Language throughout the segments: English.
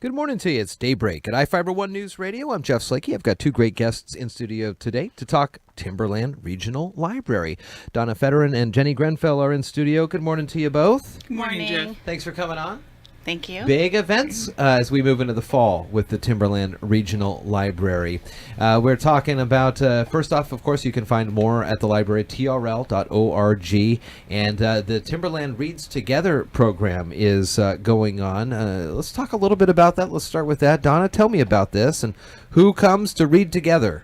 Good morning to you. It's Daybreak at iFiber One News Radio. I'm Jeff Slakey. I've got two great guests in studio today to talk Timberland Regional Library. Donna Feddern and Jenny Grenfell are in studio. Good morning to you both. Good morning, Jeff. Thanks for coming on. Thank you. Big events as we move into the fall with the Timberland Regional Library. We're talking about, first off, of course, you can find more at the library, trl.org. And the Timberland Reads Together program is going on. Let's talk a little bit about that. Let's start with that. Donna, tell me about this and who comes to read together?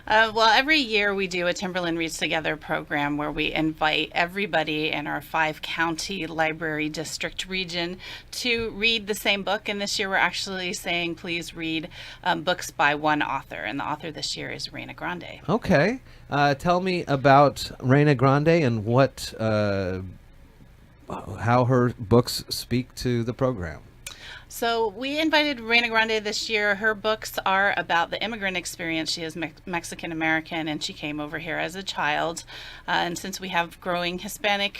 Well, every year we do a Timberland Reads Together program where we invite everybody in our 5-county library district region to read the same book. And this year we're actually saying please read books by one author. And the author this year is Reyna Grande. Okay. Tell me about Reyna Grande and what, how her books speak to the program. So we invited Reyna Grande this year. Her books are about the immigrant experience. She is Mexican American, and she came over here as a child. And since we have growing Hispanic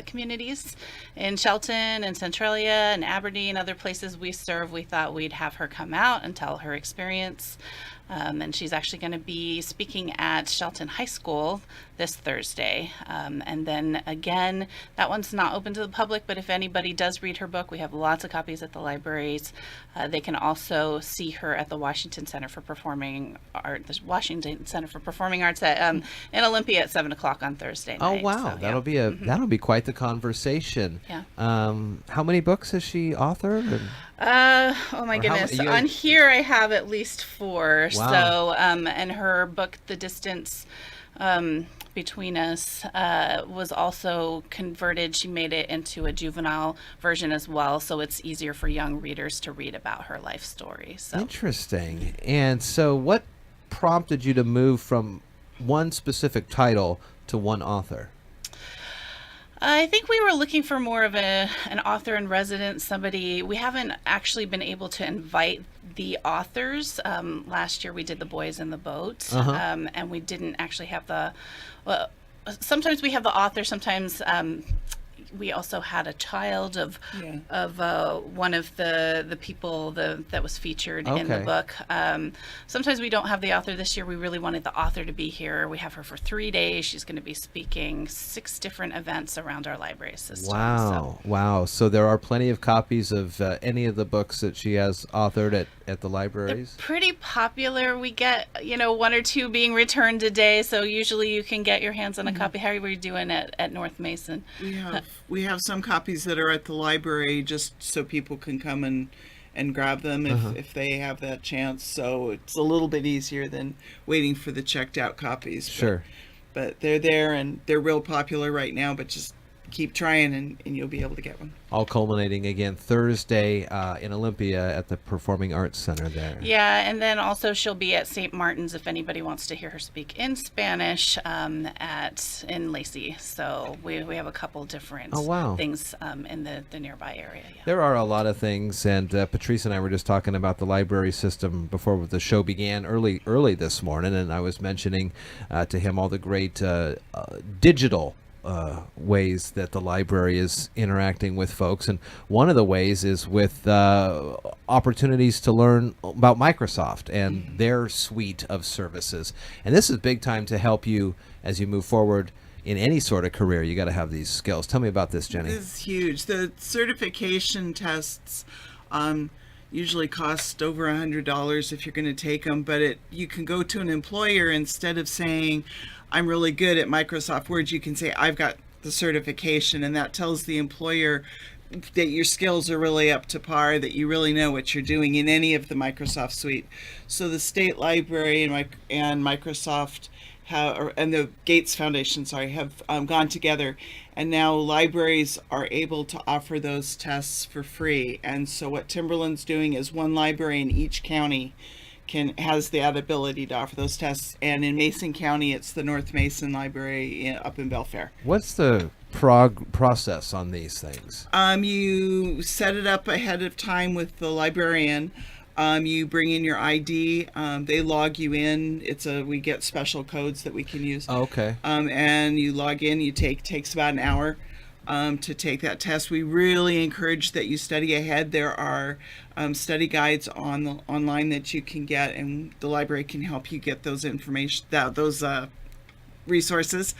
communities in Shelton and Centralia and Aberdeen, other places we serve, we thought we'd have her come out and tell her experience. And she's actually going to be speaking at Shelton High School this Thursday. And then again, that one's not open to the public, but if anybody does read her book, we have lots of copies at the libraries. They can also see her at the Washington Center for Performing Art, the Washington Center for Performing Arts in Olympia at 7 o'clock on Thursday night. Oh, wow. So, that'll be that'll be quite the conversation. Yeah. How many books has she authored? Oh my goodness. On here I have at least 4. Wow. So, and her book, The Distance Between Us, was also converted. She made it into a juvenile version as well, so it's easier for young readers to read about her life story. So Interesting. And so what prompted you to move from one specific title to one author? I think we were looking for more of an author in residence, somebody. We haven't actually been able to invite the authors. Last year we did The Boys in the Boat, and we didn't actually have the, well, sometimes we have the author, sometimes we also had a child of one of the people that was featured in the book. Sometimes we don't have the author. This year we really wanted the author to be here. We have her for 3 days. She's going to be speaking 6 different events around our library system. Wow. Wow. So there are plenty of copies of any of the books that she has authored at the libraries? They're pretty popular. We get, 1 or 2 being returned a day. So usually you can get your hands on a copy. How are we doing at North Mason? We have some copies that are at the library just so people can come and grab them if they have that chance. So it's a little bit easier than waiting for the checked out copies. Sure. But they're there and they're real popular right now, but just keep trying and you'll be able to get one. All culminating again Thursday in Olympia at the Performing Arts Center there. Yeah, and then also she'll be at St. Martin's if anybody wants to hear her speak in Spanish in Lacey. So we have a couple different things in the nearby area. Yeah. There are a lot of things, and Patrice and I were just talking about the library system before the show began early this morning, and I was mentioning to him all the great digital ways that the library is interacting with folks, and one of the ways is with opportunities to learn about Microsoft and their suite of services. And this is big time to help you as you move forward in any sort of career. You got to have these skills. Tell me about this, Jenny. This is huge. The certification tests usually cost over $100 if you're going to take them, but you can go to an employer, instead of saying I'm really good at Microsoft Word, you can say I've got the certification, and that tells the employer that your skills are really up to par, that you really know what you're doing in any of the Microsoft suite. So the State Library and Microsoft and the Gates Foundation, have gone together, and now libraries are able to offer those tests for free. And so what Timberland's doing is one library in each county has that ability to offer those tests, and in Mason County it's the North Mason Library up in Belfair. What's the process on these things? You set it up ahead of time with the librarian. You bring in your ID. They log you in. We get special codes that we can use. Oh, okay. And you log in. Takes about an hour. to take that test. We really encourage that you study ahead. There are study guides online that you can get, and the library can help you get those resources.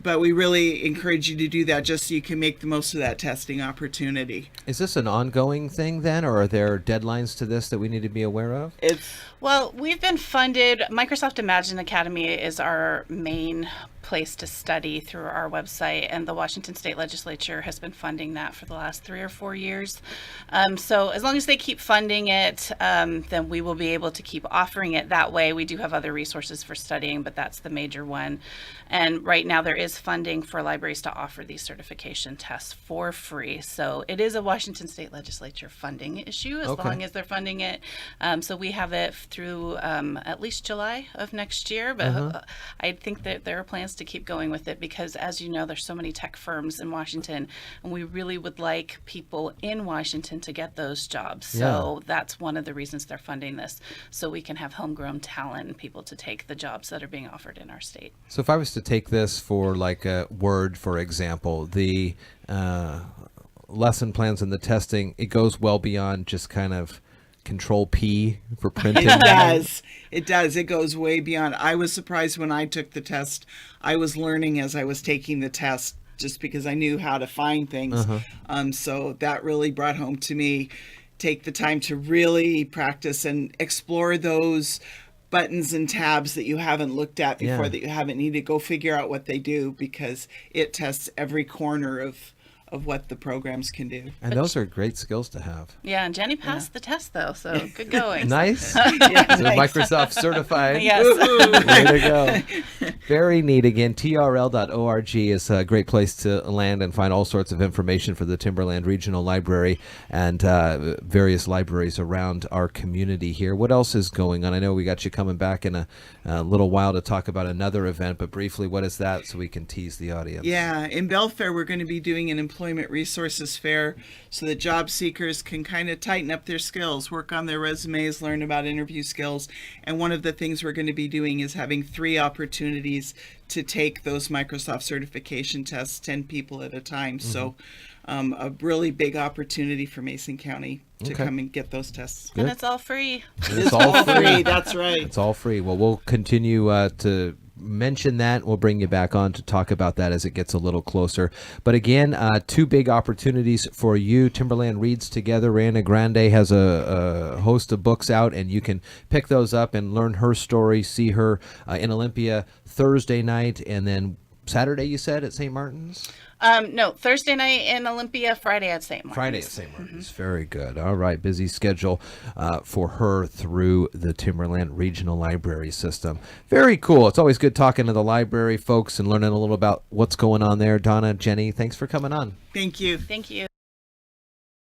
But we really encourage you to do that just so you can make the most of that testing opportunity. Is this an ongoing thing then, or are there deadlines to this that we need to be aware of? Well, we've been funded. Microsoft Imagine Academy is our main place to study through our website, and the Washington State Legislature has been funding that for the last 3 or 4 years. So as long as they keep funding it, then we will be able to keep offering it that way. We do have other resources for studying, but that's the major one. And right now there is funding for libraries to offer these certification tests for free. So it is a Washington State Legislature funding issue as long as they're funding it. So we have it through at least July of next year, but I think that there are plans to keep going with it because, as you know, there's so many tech firms in Washington, and we really would like people in Washington to get those jobs. So that's one of the reasons they're funding this, so we can have homegrown talent and people to take the jobs that are being offered in our state. So if I was to take this for like a Word, for example, the lesson plans and the testing, it goes well beyond just kind of Control P for printing. It does. It does. It goes way beyond. I was surprised when I took the test. I was learning as I was taking the test just because I knew how to find things. So that really brought home to me, take the time to really practice and explore those buttons and tabs that you haven't looked at before, that you haven't needed. Go figure out what they do, because it tests every corner of what the programs can do. And those are great skills to have. Yeah, and Jenny passed the test, though, so good going. Nice. Yeah, So Microsoft certified. Yes. Way to go. Very neat. Again, trl.org is a great place to land and find all sorts of information for the Timberland Regional Library and various libraries around our community here. What else is going on? I know we got you coming back in a little while to talk about another event, but briefly, what is that so we can tease the audience? Yeah, in Belfair, we're going to be doing an employment resources fair so that job seekers can kind of tighten up their skills, work on their resumes, learn about interview skills. And one of the things we're going to be doing is having 3 opportunities to take those Microsoft certification tests, 10 people at a time. So a really big opportunity for Mason County to come and get those tests. And it's all free. It's all free. That's right. It's all free. Well, we'll continue to mention that. We'll bring you back on to talk about that as it gets a little closer. But again, 2 big opportunities for you. Timberland Reads Together. Reyna Grande has a host of books out, and you can pick those up and learn her story, see her in Olympia Thursday night, and then Saturday, you said, at St. Martin's? No, Thursday night in Olympia, Friday at St. Martin's. Friday at St. Martin's. Very good. All right. Busy schedule for her through the Timberland Regional Library system. Very cool. It's always good talking to the library folks and learning a little about what's going on there. Donna, Jenny, thanks for coming on. Thank you. Thank you.